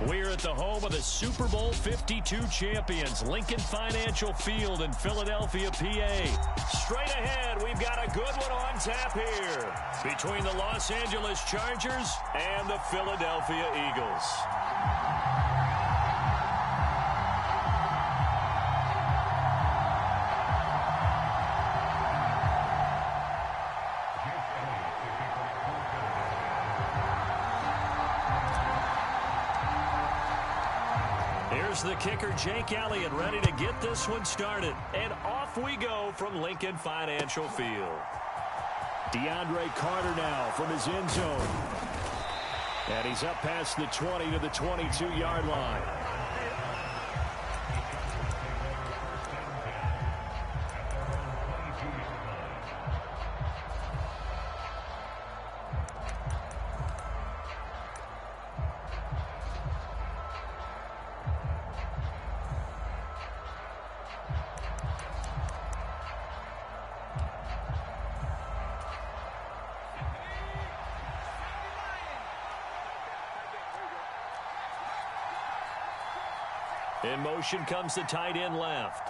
We're at the home of the Super Bowl 52 champions, Lincoln Financial Field in Philadelphia, PA. Straight ahead, we've got a good one on tap here between the Los Angeles Chargers and the Philadelphia Eagles. Here's the kicker, Jake Elliott, ready to get this one started. And off we go from Lincoln Financial Field. DeAndre Carter now from his end zone. And he's up past the 20 to the 22-yard line. In motion comes the tight end left.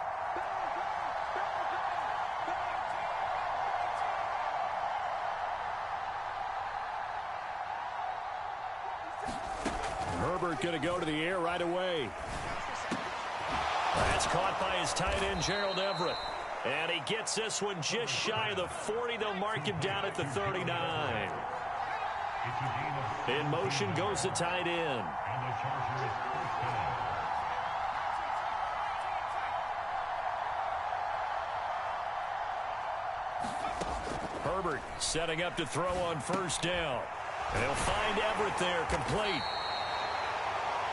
Herbert going to go to the air right away. That's caught by his tight end, Gerald Everett. And he gets this one just shy of the 40. They'll mark him down at the 39. In motion goes the tight end. Herbert setting up to throw on first down. And he'll find Everett there, complete.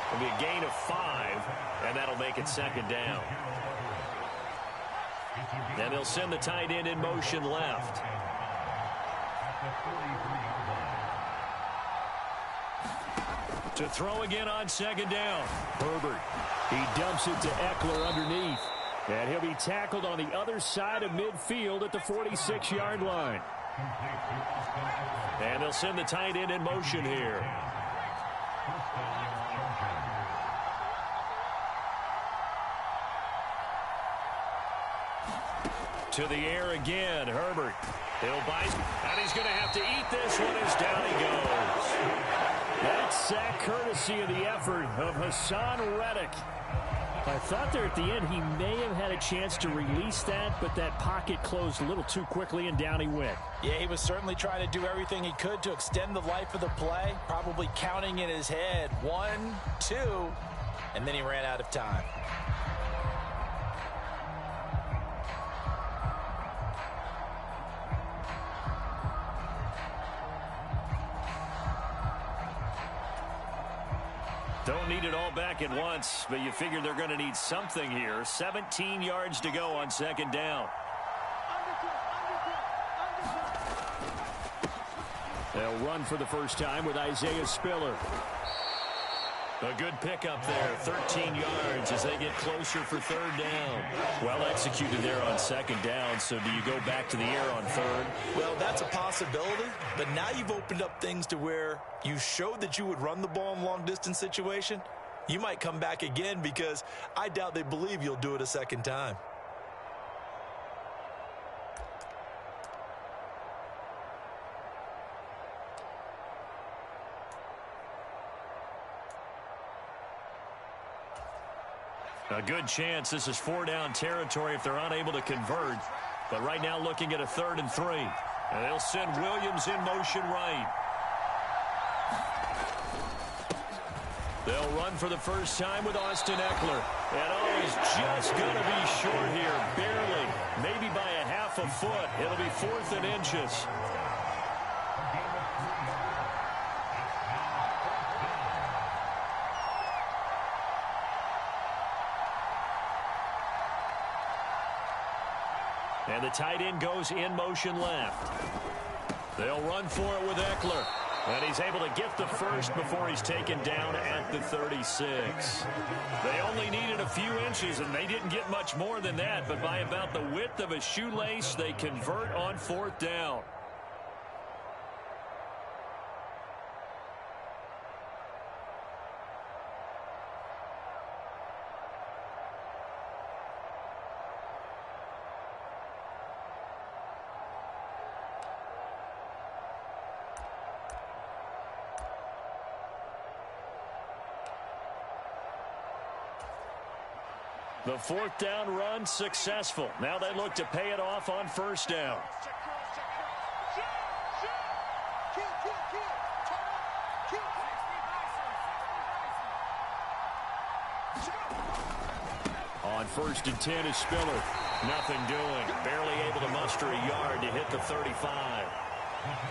It'll be a gain of 5, and that'll make it second down. And they'll send the tight end in motion left. To throw again on second down. Herbert. He dumps it to Eckler underneath. And he'll be tackled on the other side of midfield at the 46-yard line. And they'll send the tight end in motion here. To the air again, Herbert. He'll bite, and he's going to have to eat this one as down he goes. That sack courtesy of the effort of Hassan Reddick. I thought there at the end he may have had a chance to release that, but that pocket closed a little too quickly and down he went. Yeah, he was certainly trying to do everything he could to extend the life of the play, probably counting in his head 1, 2, and then he ran out of time. Don't need it all back at once, but you figure they're going to need something here. 17 yards to go on second down. They'll run for the first time with Isaiah Spiller. A good pickup there, 13 yards as they get closer for third down. Well executed there on second down, so do you go back to the air on third? Well, that's a possibility, but now you've opened up things to where you showed that you would run the ball in long-distance situation. You might come back again because I doubt they believe you'll do it a second time. A good chance this is 4-down territory if they're unable to convert. But right now looking at a 3rd and 3. And they'll send Williams in motion right. They'll run for the first time with Austin Eckler. And oh, he's just going to be short here, barely. Maybe by a half a foot. It'll be 4th and inches. And the tight end goes in motion left. They'll run for it with Eckler. And he's able to get the first before he's taken down at the 36. They only needed a few inches, and they didn't get much more than that. But by about the width of a shoelace, they convert on 4th down. The fourth down run successful. Now they look to pay it off on first down. On 1st and 10 is Spiller. Nothing doing. Barely able to muster a yard to hit the 35.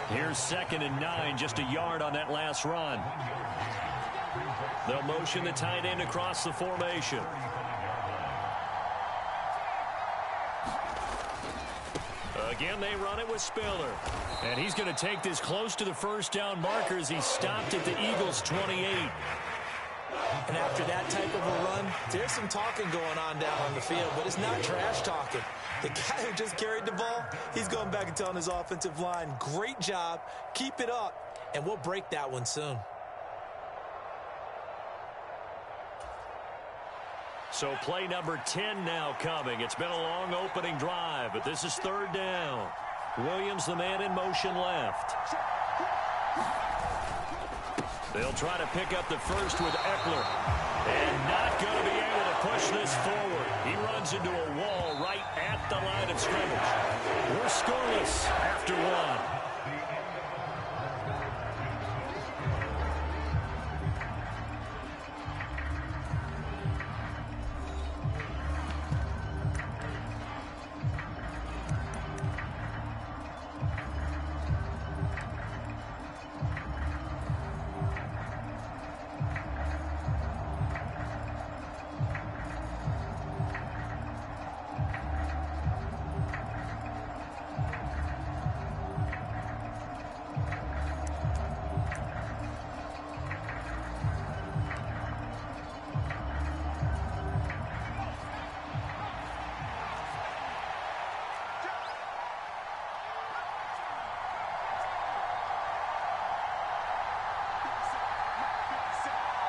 Here's 2nd and 9, just a yard on that last run. They'll motion the tight end across the formation. Again, they run it with Spiller. And he's going to take this close to the first down marker as he stopped at the Eagles' 28. And after that type of a run, there's some talking going on down on the field, but it's not trash talking. The guy who just carried the ball, he's going back and telling his offensive line, great job, keep it up, and we'll break that one soon. So play number 10 now coming. It's been a long opening drive, but this is 3rd down. Williams, the man in motion left. They'll try to pick up the first with Eckler. And not going to be able to push this forward. He runs into a wall right at the line of scrimmage. We're scoreless after one.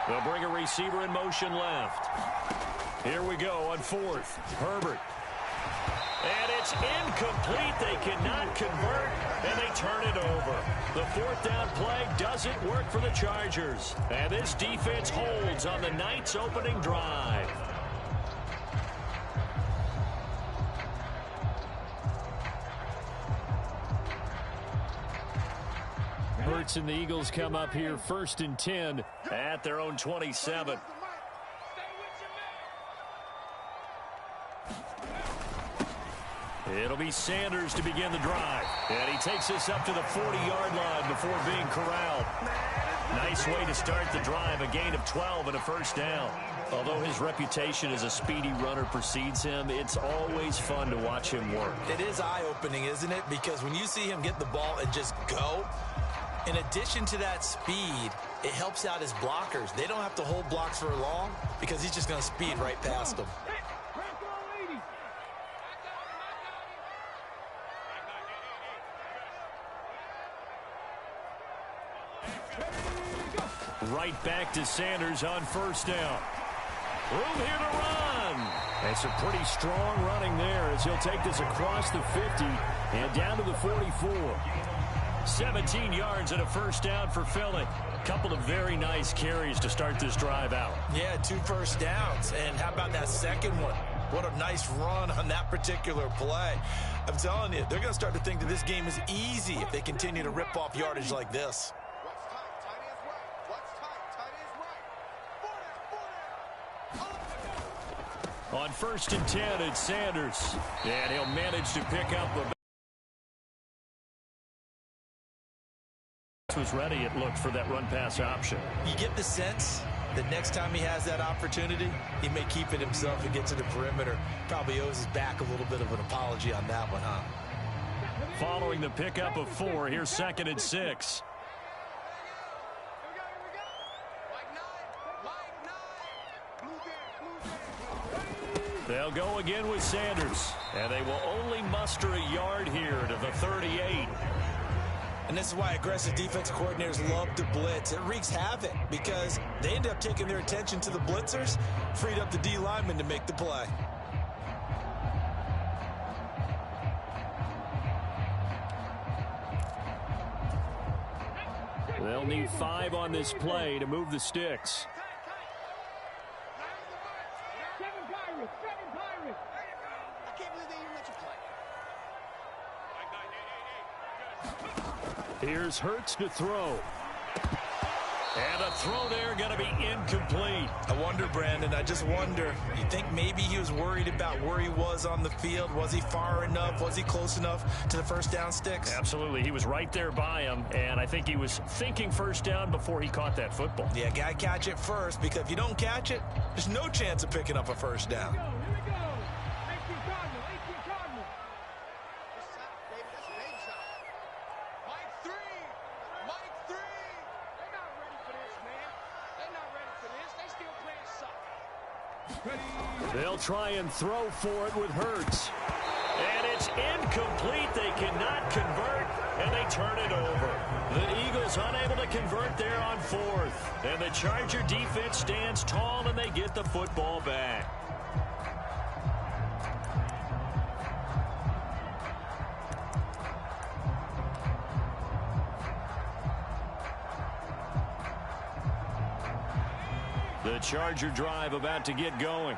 They'll bring a receiver in motion left. Here we go on 4th. Herbert. And it's incomplete. They cannot convert, and they turn it over. The 4th down play doesn't work for the Chargers. And this defense holds on the night's opening drive. Hurts and the Eagles come up here 1st and 10 at their own 27. It'll be Sanders to begin the drive. And he takes us up to the 40-yard line before being corralled. Nice way to start the drive, a gain of 12 and a first down. Although his reputation as a speedy runner precedes him, it's always fun to watch him work. It is eye-opening, isn't it? Because when you see him get the ball and just go, in addition to that speed, it helps out his blockers. They don't have to hold blocks for long because he's just going to speed right past them. Right back to Sanders on first down. Room here to run. It's a pretty strong running there as he'll take this across the 50 and down to the 44. 17 yards and a first down for Philly. A couple of very nice carries to start this drive out. Yeah, 2 first downs. And how about that second one? What a nice run on that particular play. I'm telling you, they're going to start to think that this game is easy if they continue to rip off yardage like this. On 1st and 10, it's Sanders. And he'll manage to pick up a... was ready, it looked, for that run-pass option. You get the sense that next time he has that opportunity, he may keep it himself and get to the perimeter. Probably owes his back a little bit of an apology on that one, huh? Following the pickup of 4, here's 2nd and 6. They'll go again with Sanders, and they will only muster a yard here to the 38. And this is why aggressive defensive coordinators love to blitz. It wreaks havoc because they end up taking their attention to the blitzers, freed up the D lineman to make the play. They'll need 5 on this play to move the sticks. Here's Hurts to throw. And a throw there going to be incomplete. I wonder, Brandon, I just wonder, you think maybe he was worried about where he was on the field? Was he far enough? Was he close enough to the first down sticks? Absolutely. He was right there by him, and I think he was thinking first down before he caught that football. Yeah, got to catch it first, because if you don't catch it, there's no chance of picking up a first down. They'll try and throw for it with Hurts. And it's incomplete. They cannot convert, and they turn it over. The Eagles unable to convert there on fourth. And the Charger defense stands tall, and they get the football back. The Charger drive about to get going.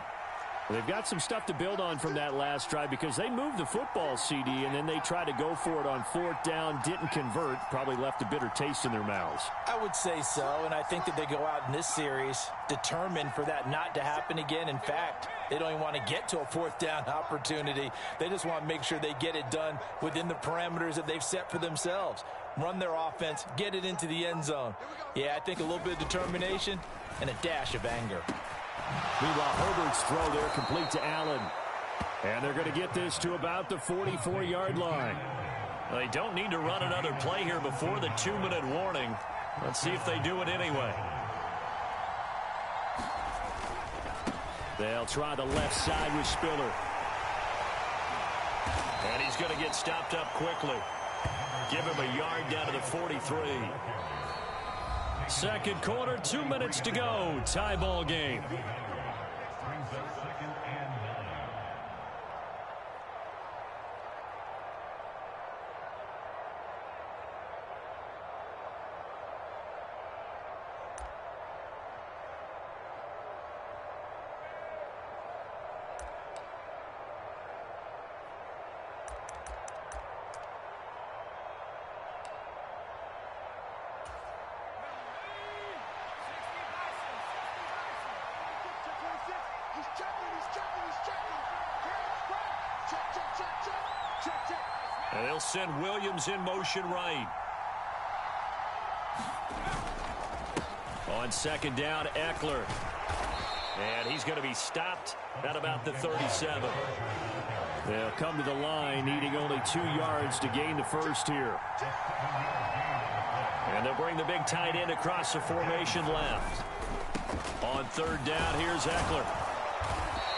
They've got some stuff to build on from that last drive because they moved the football, CD, and then they tried to go for it on fourth down, didn't convert, probably left a bitter taste in their mouths. I would say so, and I think that they go out in this series determined for that not to happen again. In fact, they don't even want to get to a fourth down opportunity. They just want to make sure they get it done within the parameters that they've set for themselves. Run their offense, get it into the end zone. Yeah, I think a little bit of determination and a dash of anger. Meanwhile, Herbert's throw there complete to Allen. And they're going to get this to about the 44-yard line. They don't need to run another play here before the 2-minute warning. Let's see if they do it anyway. They'll try the left side with Spiller. And he's going to get stopped up quickly. Give him a yard down to the 43. Second quarter, 2 minutes to go. Tie ball game. And they'll send Williams in motion right. On second down, Eckler. And he's going to be stopped at about the 37. They'll come to the line, needing only 2 yards to gain the first here. And they'll bring the big tight end across the formation left. On third down, here's Eckler.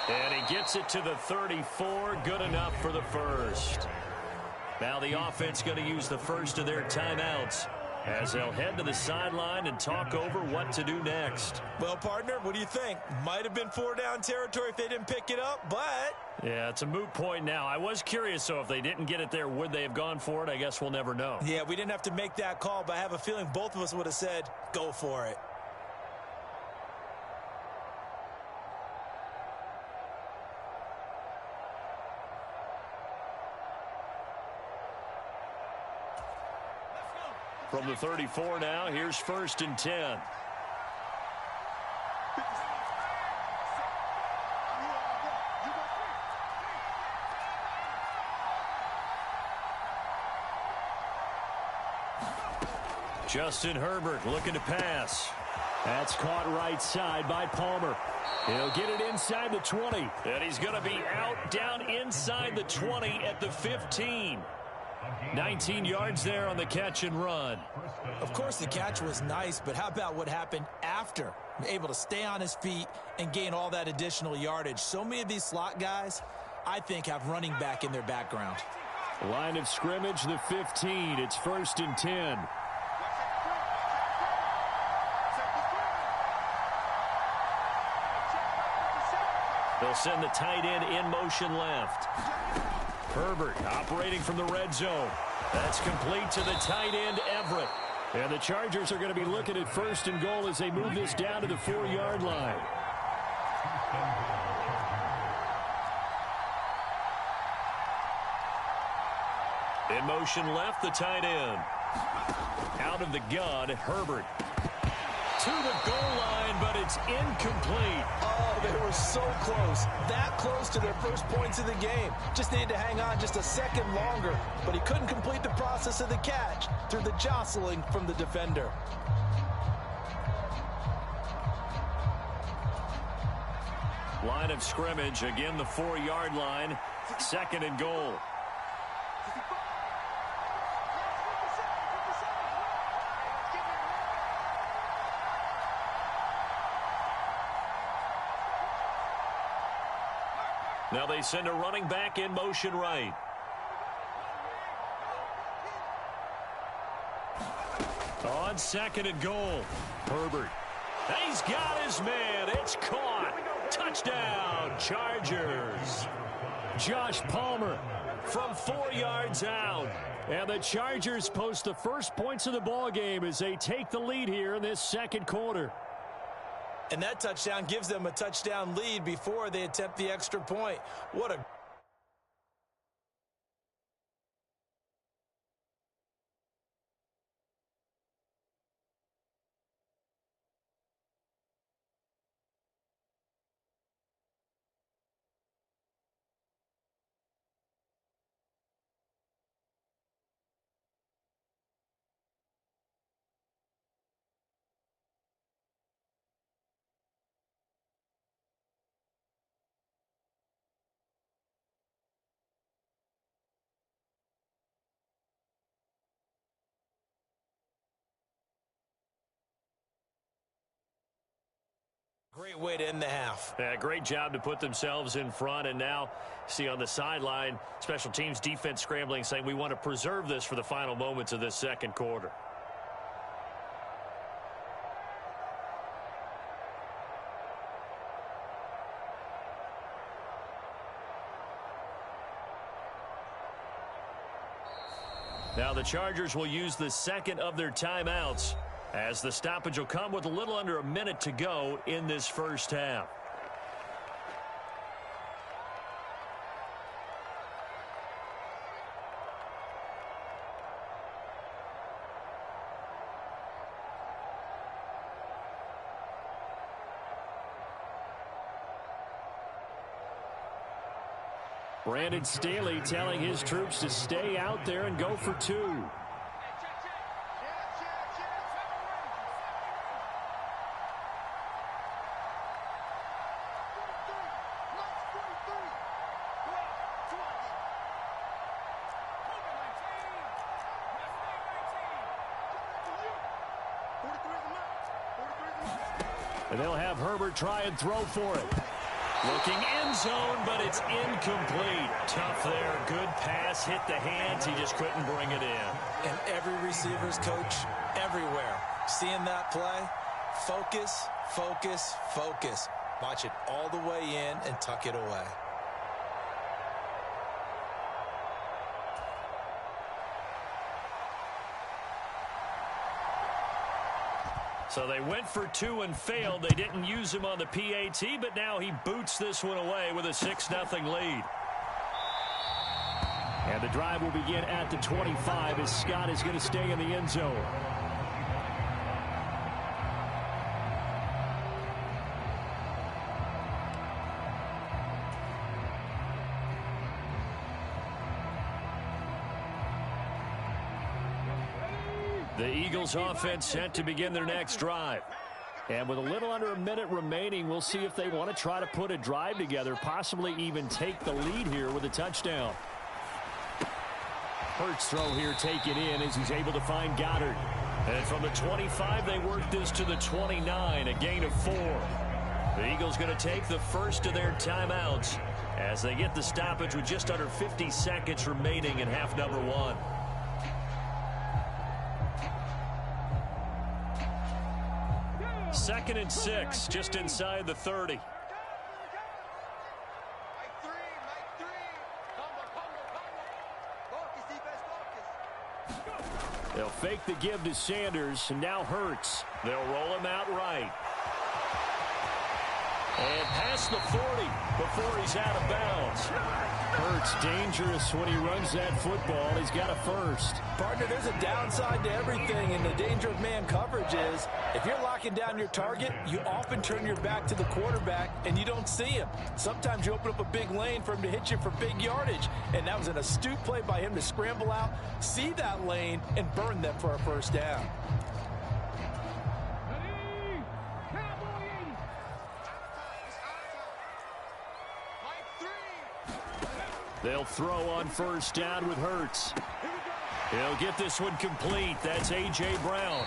And he gets it to the 34. Good enough for the first. Now the offense going to use the first of their timeouts as they'll head to the sideline and talk over what to do next. Well, partner, what do you think? Might have been 4-down territory if they didn't pick it up, but... Yeah, it's a moot point now. I was curious, so if they didn't get it there, would they have gone for it? I guess we'll never know. Yeah, we didn't have to make that call, but I have a feeling both of us would have said, go for it. From the 34 now, here's 1st and 10. Justin Herbert looking to pass. That's caught right side by Palmer. He'll get it inside the 20. And he's going to be out down inside the 20 at the 15. 19 yards there on the catch and run. Of course, the catch was nice, but how about what happened after? Able to stay on his feet and gain all that additional yardage. So many of these slot guys, I think, have running back in their background. Line of scrimmage, the 15. It's 1st and 10. They'll send the tight end in motion left. Herbert operating from the red zone. That's complete to the tight end, Everett. And the Chargers are going to be looking at 1st and goal as they move this down to the 4-yard line. In motion left, the tight end. Out of the gun, Herbert. To the goal line, but it's incomplete. Oh, they were so close. That close to their first points of the game. Just needed to hang on just a second longer, but he couldn't complete the process of the catch through the jostling from the defender. Line of scrimmage, again the 4-yard line. 2nd and goal. Now they send a running back in motion right. On 2nd and goal, Herbert. He's got his man. It's caught. Touchdown, Chargers. Josh Palmer from 4 yards out. And the Chargers post the first points of the ball game as they take the lead here in this 2nd quarter. And that touchdown gives them a touchdown lead before they attempt the extra point. What a great way to end the half. Yeah, great job to put themselves in front, and now see on the sideline, special teams defense scrambling, saying we want to preserve this for the final moments of this 2nd quarter. Now the Chargers will use the 2nd of their timeouts, as the stoppage will come with a little under a minute to go in this first half. Brandon Staley telling his troops to stay out there and go for 2. And they'll have Herbert try and throw for it. Looking end zone, but it's incomplete. Tough there. Good pass. Hit the hands. He just couldn't bring it in. And every receiver's coach everywhere. Seeing that play, focus, focus, focus. Watch it all the way in and tuck it away. So they went for 2 and failed. They didn't use him on the PAT, but now he boots this one away with a 6-0 lead. And the drive will begin at the 25 as Scott is going to stay in the end zone. The Eagles offense set to begin their next drive. And with a little under a minute remaining, we'll see if they want to try to put a drive together, possibly even take the lead here with a touchdown. Hurts throw here taken in as he's able to find Goddard. And from the 25, they work this to the 29, a gain of 4. The Eagles going to take the first of their timeouts as they get the stoppage with just under 50 seconds remaining in half number 1. Second and 6, just inside the 30. They'll fake the give to Sanders, and now Hurts. They'll roll him out right. And past the 40 before he's out of bounds. Hurts dangerous when he runs that football. He's got a first. Partner, there's a downside to everything, and the danger of man coverage is if you're locking down your target, you often turn your back to the quarterback and you don't see him. Sometimes you open up a big lane for him to hit you for big yardage, and that was an astute play by him to scramble out, see that lane, and burn them for a first down. They'll throw on first down with Hurts. He'll get this one complete. That's A.J. Brown.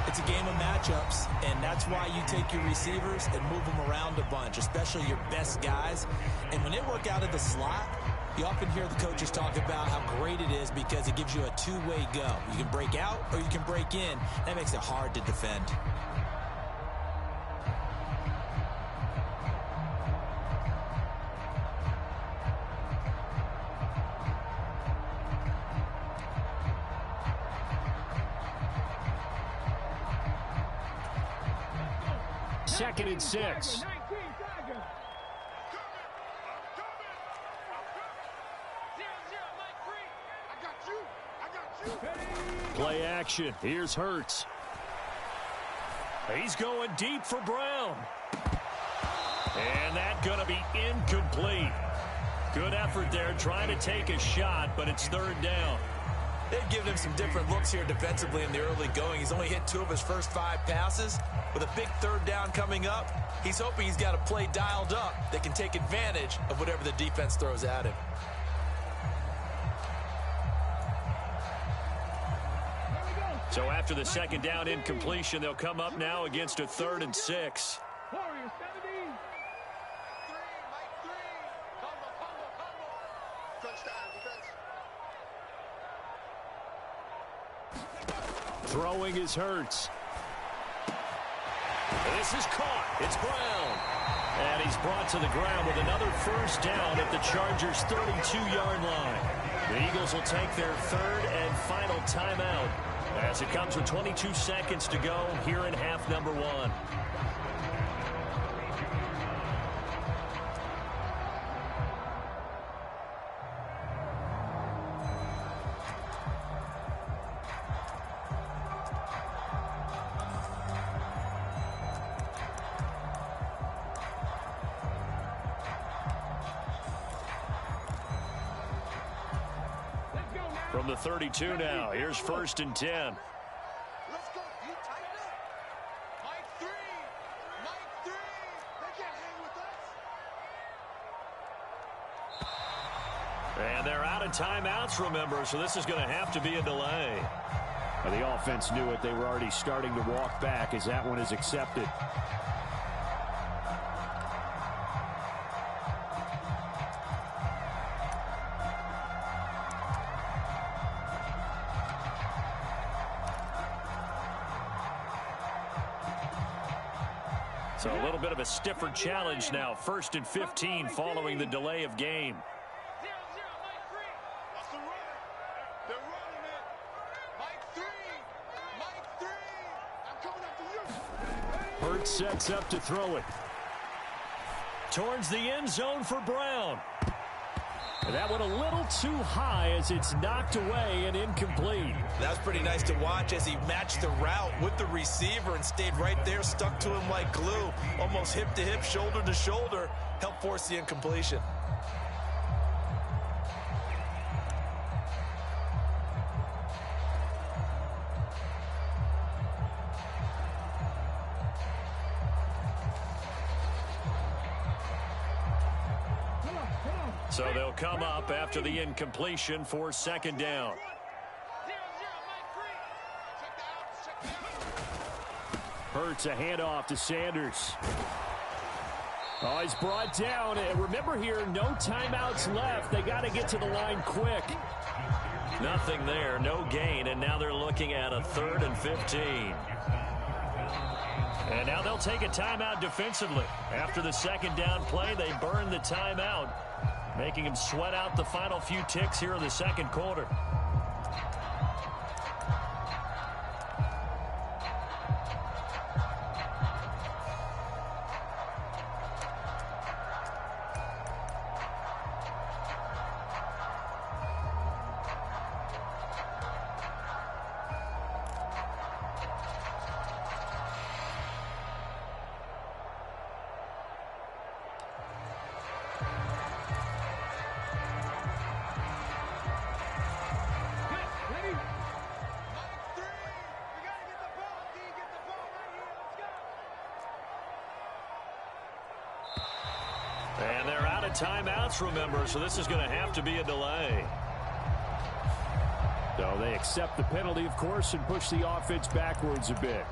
It's a game of matchups, and that's why you take your receivers and move them around a bunch, especially your best guys. And when they work out of the slot, you often hear the coaches talk about how great it is because it gives you a two-way go. You can break out or you can break in. That makes it hard to defend. Second and 6. Play action. Here's Hurts. He's going deep for Brown. And that's going to be incomplete. Good effort there trying to take a shot, but it's third down. They've given him some different looks here defensively in the early going. He's only hit 2 of his first 5 passes. With a big third down coming up, he's hoping he's got a play dialed up that can take advantage of whatever the defense throws at him. So after the second down incompletion, they'll come up now against a 3rd and 6. Throwing is Hurts. This is caught. It's Brown. And he's brought to the ground with another first down at the Chargers' 32-yard line. The Eagles will take their 3rd and final timeout as it comes with 22 seconds to go here in half number 1. From the 32 now, here's 1st and 10. Let's go. You tighten up. Mike 3. Mike 3. They can't hang with us. And they're out of timeouts, remember, so this is going to have to be a delay. Well, the offense knew it. They were already starting to walk back as that one is accepted. So a little bit of a stiffer challenge now. 1st and 15 following the delay of game. 0-0, Mike 3. That's the run. They're running it. Mike 3. Mike 3. I'm coming after you. Hurts sets up to throw it. Towards the end zone for Brown. And that went a little too high as it's knocked away and incomplete. That's pretty nice to watch as he matched the route with the receiver and stayed right there, stuck to him like glue, almost hip to hip, shoulder to shoulder, helped force the incompletion. So they'll come up after the incompletion for 2nd down. 0-0, Mike 3. Check the out. Hurts a handoff to Sanders. Oh, he's brought down. And remember here, no timeouts left. They got to get to the line quick. Nothing there, no gain, and now they're looking at a 3rd and 15. And now they'll take a timeout defensively. After the 2nd down play, they burn the timeout, making him sweat out the final few ticks here in the 2nd quarter. And they're out of timeouts, remember, so this is going to have to be a delay. So they accept the penalty, of course, and push the offense backwards a bit.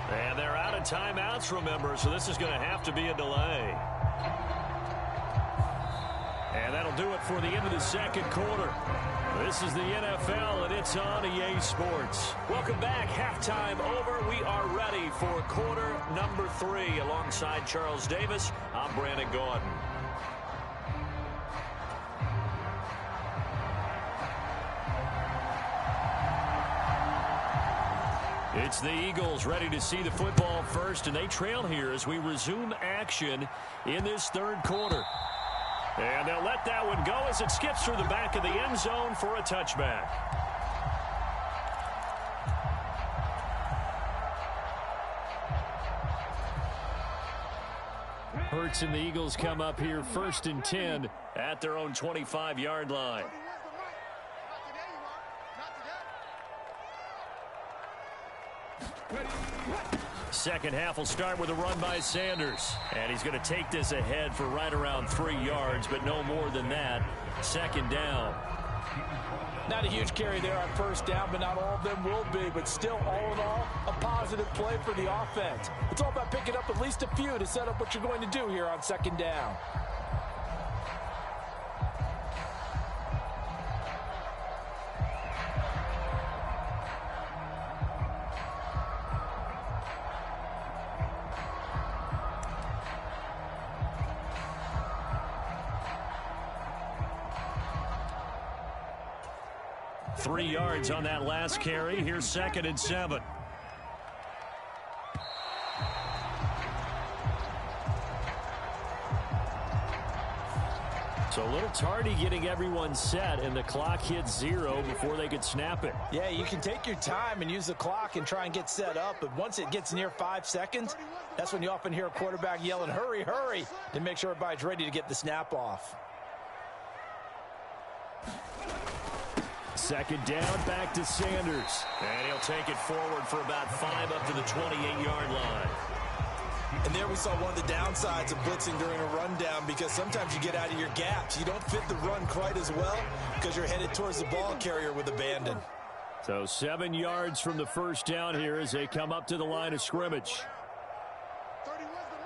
And they're out of timeouts, remember, so this is going to have to be a delay. And that'll do it for the end of the second quarter. This is the NFL, and it's on EA Sports. Welcome back. Halftime over. We are ready for quarter number 3. Alongside Charles Davis, I'm Brandon Gordon. It's the Eagles ready to see the football first, and they trail here as we resume action in this third quarter. And they'll let that one go as it skips through the back of the end zone for a touchback. Hurts and the Eagles come up here 1st and 10 at their own 25-yard line. Second half will start with a run by Sanders. And he's going to take this ahead for right around 3 yards, but no more than that. Second down. Not a huge carry there on first down, but not all of them will be. But still, all in all, a positive play for the offense. It's all about picking up at least a few to set up what you're going to do here on second down. Three yards on that last carry. Here's 2nd and 7. So a little tardy getting everyone set, and the clock hits 0 before they could snap it. Yeah, you can take your time and use the clock and try and get set up, but once it gets near 5 seconds, that's when you often hear a quarterback yelling, hurry, hurry, to make sure everybody's ready to get the snap off. Second down, back to Sanders. And he'll take it forward for about 5 up to the 28-yard line. And there we saw one of the downsides of blitzing during a rundown, because sometimes you get out of your gaps. You don't fit the run quite as well because you're headed towards the ball carrier with abandon. So 7 yards from the first down here as they come up to the line of scrimmage. 31's the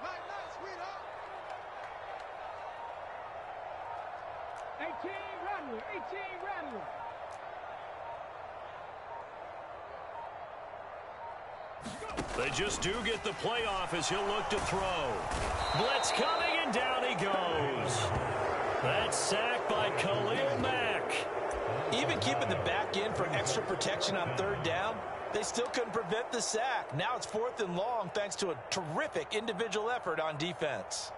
mic, sweetheart. 18 Rattler, 18 Rattler. They just do get the playoff as he'll look to throw. Blitz coming, and down he goes. That's sacked by Khalil Mack. Even keeping the back end for extra protection on third down, they still couldn't prevent the sack. Now it's 4th and long thanks to a terrific individual effort on defense.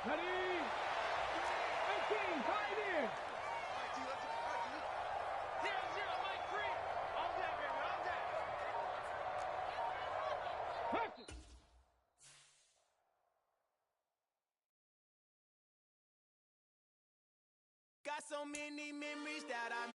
Ready? 18, tied in. 0-0, Mike 3. All that, baby, all that. Got so many memories that I